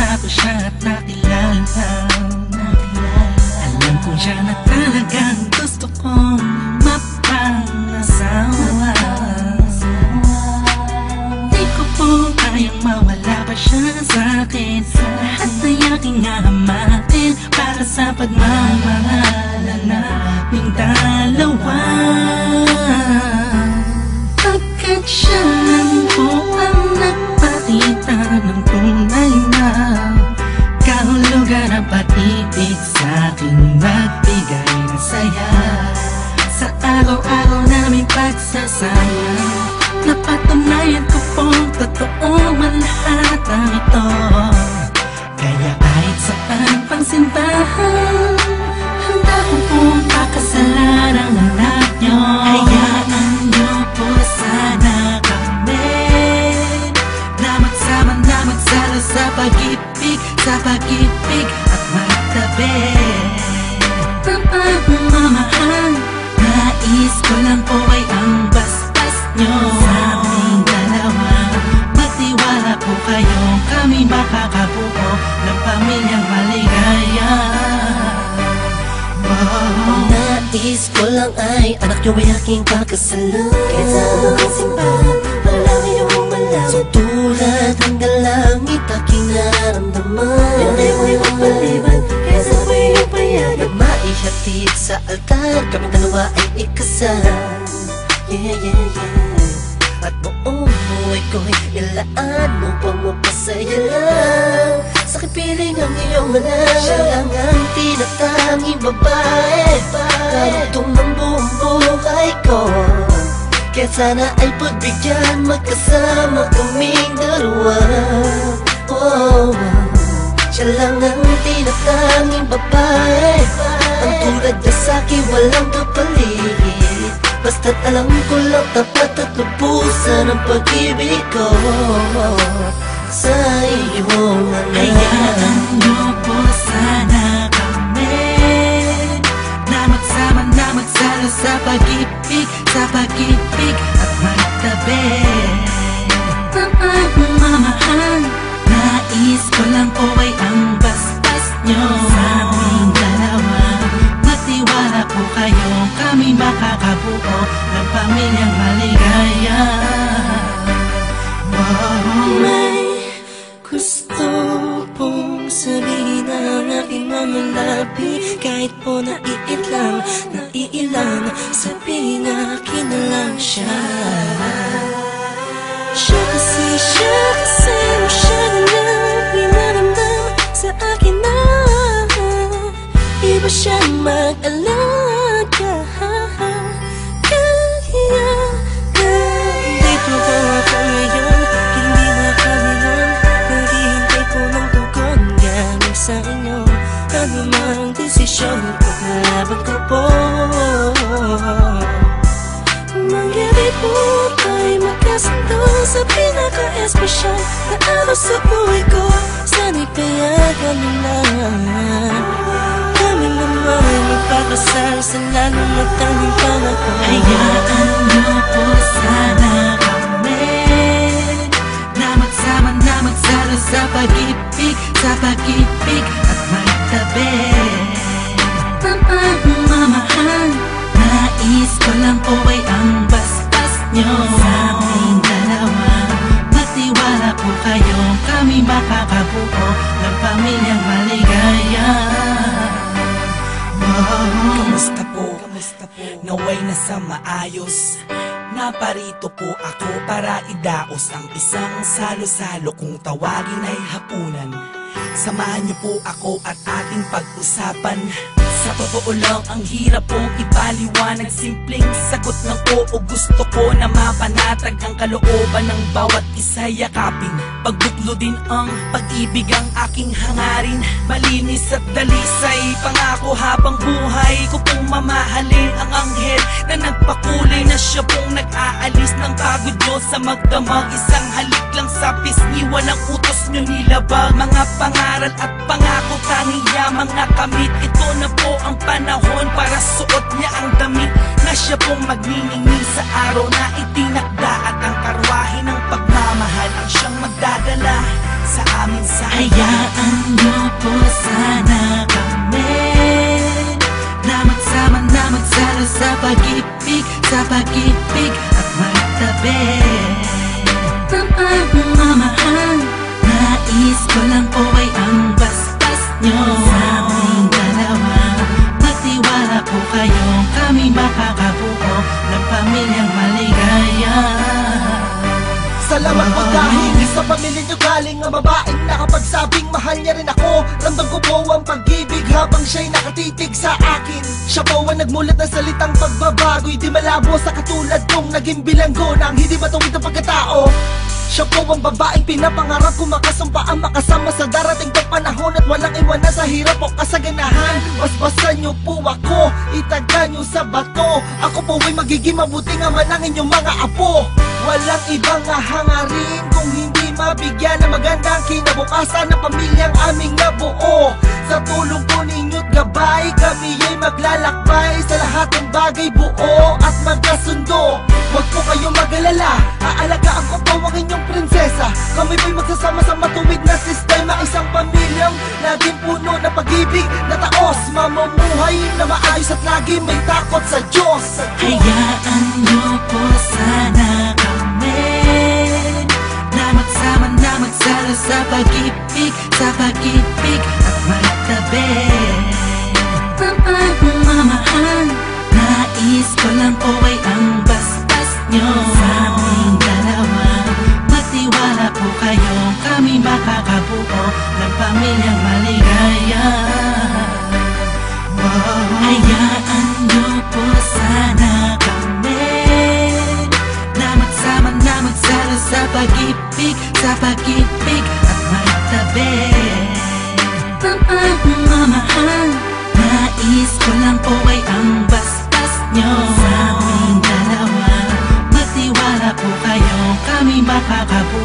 na ko siya at nakilala. Alam ko siya na talagang gusto kong mapangasawa. Di ko po kayang mawala pa siya sa'kin. Lahat ay aking hahamakin para sa pagmamahalan naming dalawa. Pagkat siya lang po ang nagpakita ng tunay na kahulugan ng pag-ibig sa'king nagbigay ng saya sa araw-araw naming pagsasama. Napatunayan ko pong totoo man lahat ang ito. Kaya kahit saan pang simbahan, handa ko pong pakasalan ang anak nyo. Hayaan nyo po sana kami na magsama na magsalo sa pag-ibig at magtabi ng pagmamahal. Nais ko lang po ay ang basbas nyo sa aming dalawa. Magtiwala po kayo, kami makakabuo ng pamilyang maligaya. Nais ko lang ay anak nyo ay aking pakasalan. Kahit saan ang simbahan, palagi niyong malaman. Sa tulad ng dalangit aking nararamdaman. Yan ay mo'y magpaliban, kaya sa ako'y iyong payagan. Maihatid sa altar, kami dalawa ay ikasal. Yeah, yeah, yeah. At buong buhay ko'y ilaan mo pang mapasaya lang. Sa kipiling ang iyong anak, siya lang ang tinatanging babae. Karugtong ng buong buhay ko, kaya sana ay pagbigyan magkasama kaming dalawa. Oh, siya lang ang tinatanging babae. Ang tulad niya sa'kin walang kapalit. Basta't alam ko lang tapat at lubusan ang pag-ibig ko sa iyong anak. Hayaan nyo po sana kami na magsama na magsalo sa pag-ibig at magtabi ng pagmamahal. Nais ko lang po ay ang basbas nyo sa aming dalawa. Magtiwala po kayo, kami makakabuo ng pamilyang maligaya. May gusto pong sabihin ang aking mga labi. Kahit po naiilang, sabihin akin na lang siya. Siya kasi masyado lang pinaramdam sa akin na iba siya mag-alaga. Dito ba ako ngayon? Hindi na kami lang naghihintay po ng tugon galing sa inyo. Ano mang desisyon, paglalaban ko po. Mangyari po tayo magkasundo sa pinaka-espesyal na araw sa buhay ko. Sana'y payagan mo na kami naman ay magpapasal sa lalong matanging panahon. Hayaan nyo po sana kami na magsama na magsalo sa pag-ibig at magtabi ng pagmamahal. Nais ko lang po ay ang basbas nyo sa aming dalawa. Magtiwala po kayo, kami makakabuo ng pamilyang maligaya. Kamusta po? Naway na sa maayos. Naparito po ako para idaos ang isang salo-salo kung tawagin ay hapunan. Samahan niyo po ako at ating pag-usapan. Sa totoo lang, ang hirap pong ipaliwanag. Simpleng sagot ng oo, gusto ko na mapanatag ang kalooban ng bawat isa yakapin. Pagbuklo din ang pag-ibig ang aking hangarin. Malinis at dalisay, pangako habang buhay ko pong mamahalin ang anghel na nagpakulay na siya pong nag-aalis ng pagod nyo sa magdamag. Isang halik lang sa pisngi, walang utos nyo nilabag. Mga pangaral at pangako, tanging yamang nakamit. Ito na po ang panahon para suot niya ang damit na siya pong magniningning sa araw na itinakda. At ang karwahe ng pagmamahal ang siyang magdadala sa aming sala. Hayaan niyo po sana kami na magsama na magsalo sa pag-ibig, sa pag-ibig at magtabi. Mamahal, nais ko lang po ay ang bastas nyo sa aming dalawa. Magtiwala po kayo, kami makakabuo ng pamilyang maligaya. Salamat po dahil sa pamilya nyo galing ang babaeng nakapagsabing mahal niya rin ako. Ramdam ko po ang pag-ibig habang siya'y nakatitig sa akin. Siya po ang nagmulat ng salitang pagbabago'y di malabo sa katulad kong naging bilanggo ng hindi matuwid ang pagkatao. Siya po ang babaeng pinapangarap ko, makasumpa ang makasama sa darating pang panahon at walang iwanan sa hirap o kasaganahan. Basbasan niyo po ako, itaga niyo sa bato. Ako po ay magiging mabuting ama ng inyong mga apo. Walang ibang hangarin kung hindi mabigyan ng magandang kinabukasan ng pamilyang aming nabuo. Sa tulong po ninyo't gabay, kami ay maglalakbay sa lahat ng bagay, buo at magkasundo. Huwag po kayong mag-alala, aalagaan ko po ang inyong prinsesa. Kami po'y magsasama sa matuwid na sistema, isang pamilyang laging puno ng pag-ibig na taos, mamumuhay na maayos at lagi may takot sa Diyos. Hayaan niyo po sana kami na magsama na magsalo sa pag-ibig, sa pag-ibig at magtabi. Mamahal, nais ko lang po ay ang bastas nyo sa aming dalawa. Magtiwala po kayo, kami makakabuo ng pamilyang maligaya. Hayaan niyo po sana kami na magsama na magsalo sa pag-ibig, sa pag-ibig at magtabi. Mamahal, nais ko lang po ay ang bastas nyo sa aming dalawa. Magtiwala po kayo, kami makakabuo